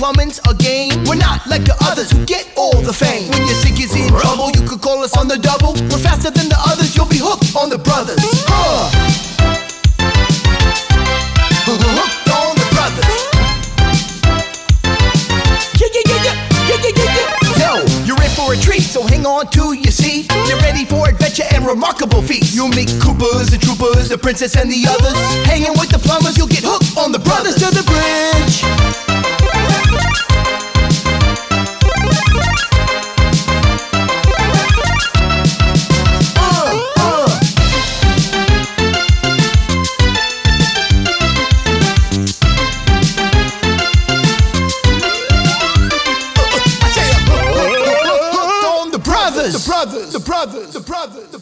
plumbing's a game. We're not like the others who get all the fame. When your sink is in trouble, you could call us on the double. We're faster than the others, you'll be hooked on the brothers. Hooked on the brothers. Yo, you're in for a treat, so hang on to your seat. You're ready for adventure and remarkable feats. You'll meet Koopas and Troopers, the princess and the others. Hanging with the plumbers, you'll get hooked on the brothers. To the bridge. The brothers.